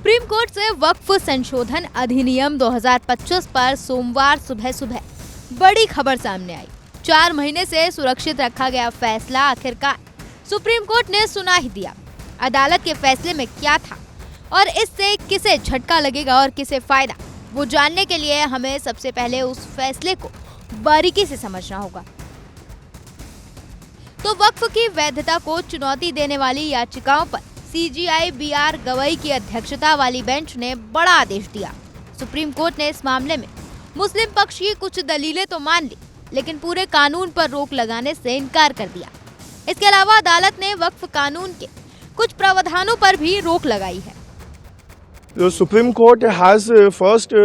Supreme court से वक्फ संशोधन अधिनियम 2025 पर सोमवार सुबह सुबह बड़ी खबर सामने आई। 4 महीने से सुरक्षित रखा गया फैसला आखिरकार सुप्रीम कोर्ट ने सुना ही दिया। अदालत के फैसले में क्या था और इससे किसे झटका लगेगा और किसे फायदा, वो जानने के लिए हमें सबसे पहले उस फैसले को बारीकी से समझना होगा। तो वक्फ की वैधता को चुनौती देने वाली याचिकाओं पर CJI BR गवई की अध्यक्षता वाली बेंच ने बड़ा आदेश दिया। सुप्रीम कोर्ट ने इस मामले में मुस्लिम पक्ष की कुछ दलीलें तो मान ली, लेकिन पूरे कानून पर रोक लगाने से इनकार कर दिया। इसके अलावा अदालत ने वक्फ कानून के कुछ प्रावधानों पर भी रोक लगाई है। The Supreme Court has first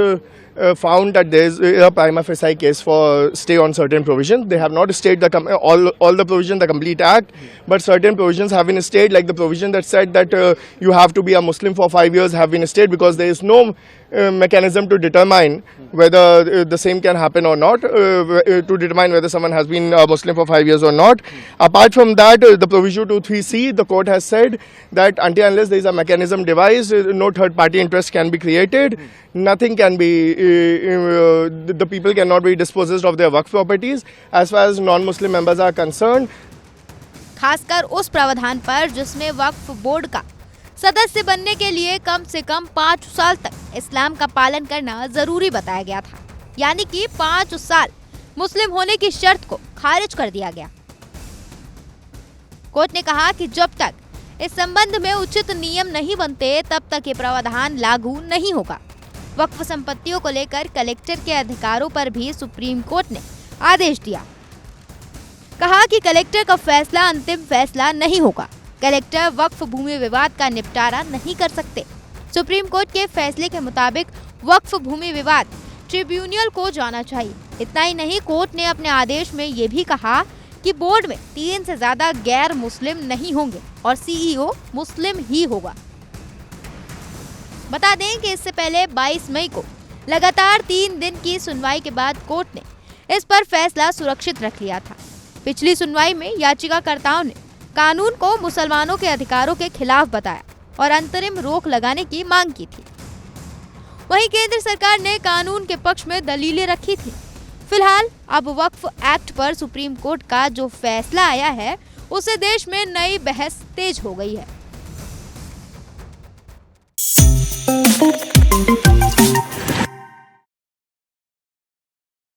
found that there is a prima facie case for stay on certain provisions. They have not stayed all the provisions, the complete act, but certain provisions have been stayed, like the provision that said that you have to be a Muslim for 5 years have been stayed because there is no mechanism to determine whether the same can happen or not, to determine whether someone has been a Muslim for 5 years or not. Apart from that, the provision 23C, the court has said that until unless there is a mechanism devised, no third party interest can be created, nothing can be, the people cannot be dispossessed of their work properties as far as non-Muslim members are concerned. खासकर उस प्रावधान पर जिसमें वक्फ board का सदस्य बनने के लिए कम से कम 5 साल तक इस्लाम का पालन करना जरूरी बताया गया था, यानी कि 5 साल मुस्लिम होने की शर्त को खारिज कर दिया गया। कोर्ट ने कहा कि जब तक इस संबंध में उचित नियम नहीं बनते तब तक ये प्रावधान लागू नहीं होगा। वक्फ संपत्तियों को लेकर कलेक्टर के अधिकारों पर भी सुप्रीम कोर्ट ने आदेश दिया। कहा कि कलेक्टर का फैसला अंतिम फैसला नहीं होगा। कलेक्टर वक्फ भूमि विवाद का निपटारा नहीं कर सकते। सुप्रीम कोर्ट के फैसले के मुताबिक वक्फ भूमि विवाद ट्रिब्यूनल को जाना चाहिए। इतना ही नहीं, कोर्ट ने अपने आदेश में ये भी कहा कि बोर्ड में 3 से ज्यादा गैर मुस्लिम नहीं होंगे और CEO मुस्लिम ही होगा। बता दें कि इससे पहले 22 मई को लगातार 3 दिन की सुनवाई के बाद कोर्ट ने इस पर फैसला सुरक्षित रख लिया था। पिछली सुनवाई में याचिकाकर्ताओं ने कानून को मुसलमानों के अधिकारों के खिलाफ बताया और अंतरिम रोक लगाने की मांग की थी। वहीं केंद्र सरकार ने कानून के पक्ष में दलीलें रखी थी। फिलहाल अब वक्फ एक्ट पर सुप्रीम कोर्ट का जो फैसला आया है, उससे देश में नई बहस तेज हो गई है।